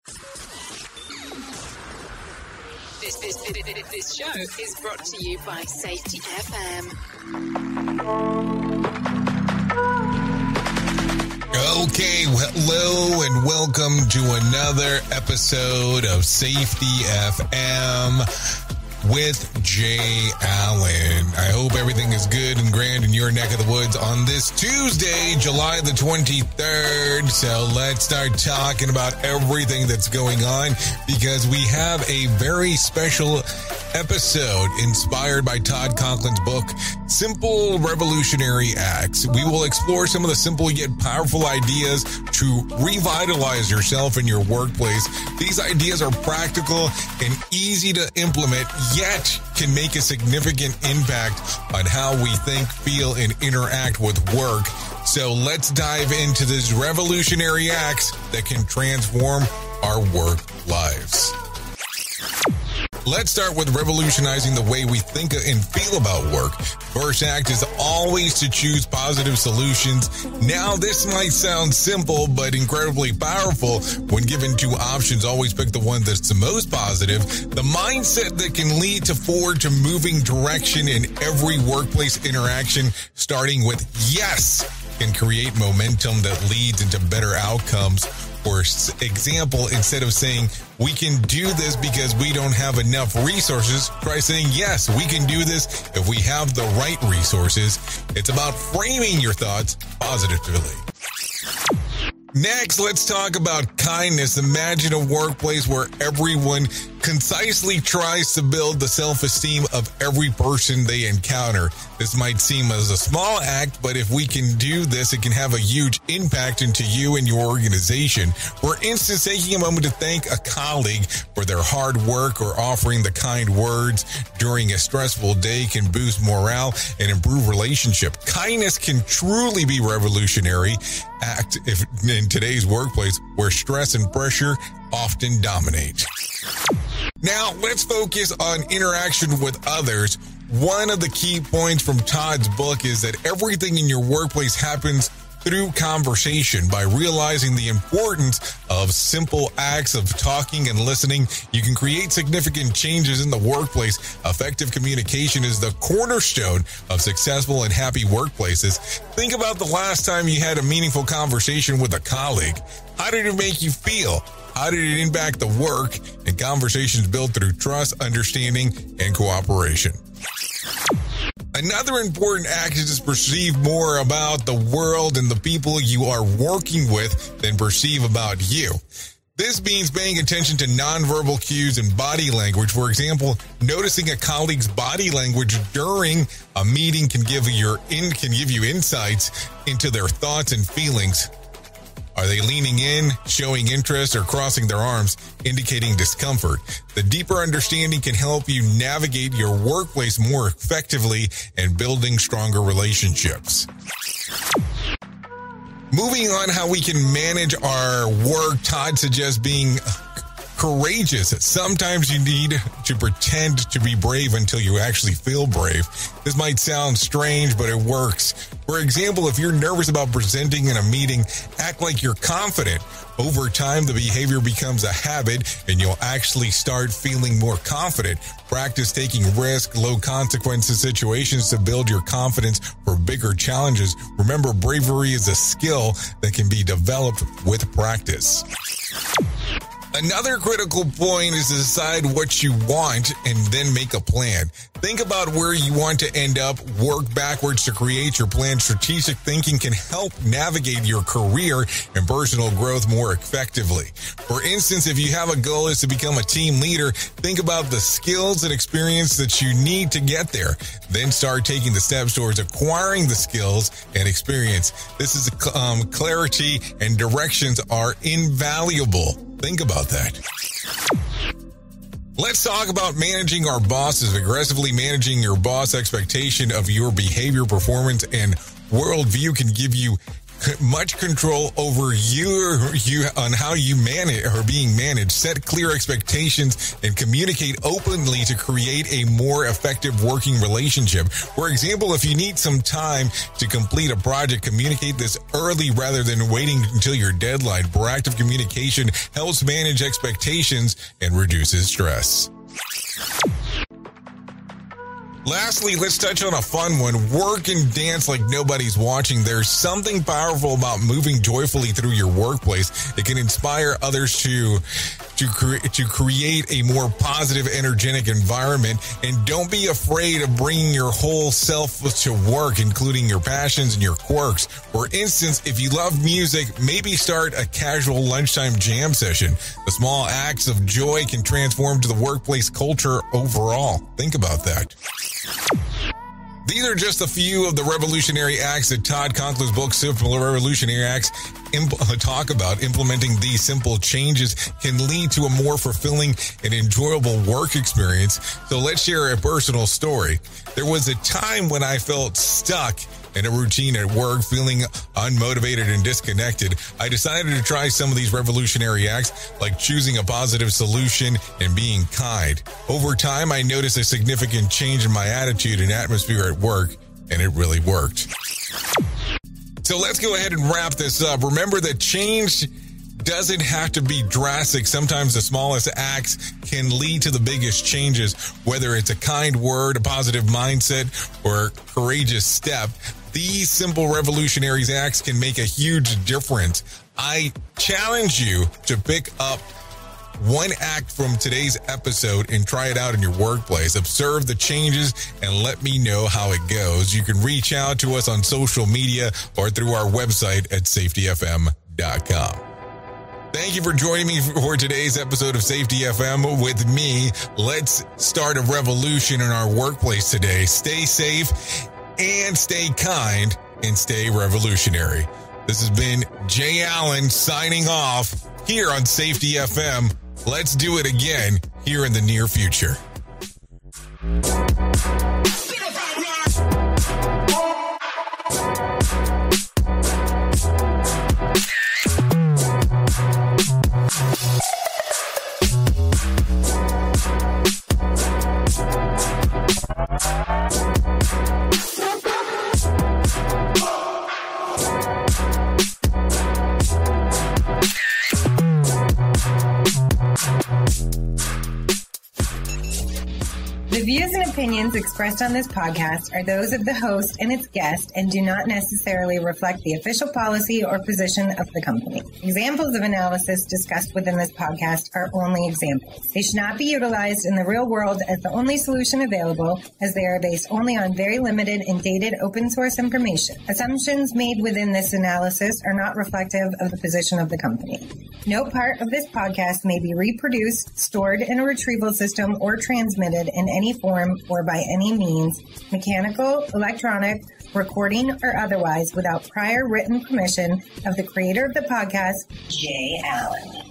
This show is brought to you by Safety FM. Okay, hello and welcome to another episode of Safety FM with Jay Allen. I hope everything is good and grand in your neck of the woods on this Tuesday, July the 23rd. So let's start talking about everything that's going on, because we have a very special episode inspired by Todd Conklin's book, Simple Revolutionary Acts. We will explore some of the simple yet powerful ideas to revitalize yourself in your workplace. These ideas are practical and easy to implement, yet can make a significant impact on how we think, feel, and interact with work. So let's dive into these revolutionary acts that can transform our work lives. Let's start with revolutionizing the way we think and feel about work. First act is always to choose positive solutions. Now, this might sound simple, but incredibly powerful. When given two options, always pick the one that's the most positive. The mindset that can lead to forward to moving direction in every workplace interaction, starting with yes, can create momentum that leads into better outcomes. For example, instead of saying, we can do this because we don't have enough resources, try saying, yes, we can do this if we have the right resources. It's about framing your thoughts positively. Next, let's talk about kindness. Imagine a workplace where everyone concisely tries to build the self-esteem of every person they encounter. This might seem as a small act, but if we can do this, it can have a huge impact into you and your organization. For instance, taking a moment to thank a colleague for their hard work or offering the kind words during a stressful day can boost morale and improve relationship. Kindness can truly be revolutionary act in today's workplace where stress and pressure often dominate. Now, let's focus on interaction with others. One of the key points from Todd's book is that everything in your workplace happens through conversation. By realizing the importance of simple acts of talking and listening, you can create significant changes in the workplace. Effective communication is the cornerstone of successful and happy workplaces. Think about the last time you had a meaningful conversation with a colleague. How did it make you feel? How did it impact the work? And conversations built through trust, understanding, and cooperation. Another important act is to perceive more about the world and the people you are working with than perceive about you. This means paying attention to nonverbal cues and body language. For example, noticing a colleague's body language during a meeting can give you insights into their thoughts and feelings. Are they leaning in, showing interest, or crossing their arms, indicating discomfort? The deeper understanding can help you navigate your workplace more effectively and building stronger relationships. Moving on, how we can manage our work, Todd suggests being courageous. Sometimes you need to pretend to be brave until you actually feel brave. This might sound strange, but it works. For example, if you're nervous about presenting in a meeting, act like you're confident. Over time, the behavior becomes a habit, and you'll actually start feeling more confident. Practice taking risks, low consequences situations to build your confidence for bigger challenges. Remember, bravery is a skill that can be developed with practice. Another critical point is to decide what you want and then make a plan. Think about where you want to end up, work backwards to create your plan. Strategic thinking can help navigate your career and personal growth more effectively. For instance, if you have a goal is to become a team leader, think about the skills and experience that you need to get there. Then start taking the steps towards acquiring the skills and experience. This is clarity and directions are invaluable. Think about that. Let's talk about managing our bosses. Aggressively managing your boss' expectation of your behavior, performance, and worldview can give you much control over you on how you manage or being managed. Set clear expectations and communicate openly to create a more effective working relationship. For example, if you need some time to complete a project, communicate this early rather than waiting until your deadline. Proactive communication helps manage expectations and reduces stress. Lastly, let's touch on a fun one. Work and dance like nobody's watching. There's something powerful about moving joyfully through your workplace. It can inspire others to create a more positive, energetic environment. And don't be afraid of bringing your whole self to work, including your passions and your quirks. For instance, if you love music, maybe start a casual lunchtime jam session. The small acts of joy can transform to the workplace culture overall. Think about that. These are just a few of the revolutionary acts that Todd Conklin's book, Simple Revolutionary Acts, talk about. Implementing these simple changes can lead to a more fulfilling and enjoyable work experience. So let's share a personal story. There was a time when I felt stuck in a routine at work, feeling unmotivated and disconnected. I decided to try some of these revolutionary acts, like choosing a positive solution and being kind. Over time, I noticed a significant change in my attitude and atmosphere at work, and it really worked. So let's go ahead and wrap this up. Remember that change doesn't have to be drastic. Sometimes the smallest acts can lead to the biggest changes, whether it's a kind word, a positive mindset, or a courageous step. These simple revolutionary acts can make a huge difference. I challenge you to pick up one act from today's episode and try it out in your workplace. Observe the changes and let me know how it goes. You can reach out to us on social media or through our website at safetyfm.com. Thank you for joining me for today's episode of Safety FM with me. Let's start a revolution in our workplace today. Stay safe and stay kind and stay revolutionary. This has been Jay Allen signing off here on Safety FM. Let's do it again here in the near future. The views and opinions expressed on this podcast are those of the host and its guest and do not necessarily reflect the official policy or position of the company. Examples of analysis discussed within this podcast are only examples. They should not be utilized in the real world as the only solution available, as they are based only on very limited and dated open source information. Assumptions made within this analysis are not reflective of the position of the company. No part of this podcast may be reproduced, stored in a retrieval system, or transmitted in any form or by any means, mechanical, electronic, recording, or otherwise, without prior written permission of the creator of the podcast, Jay Allen.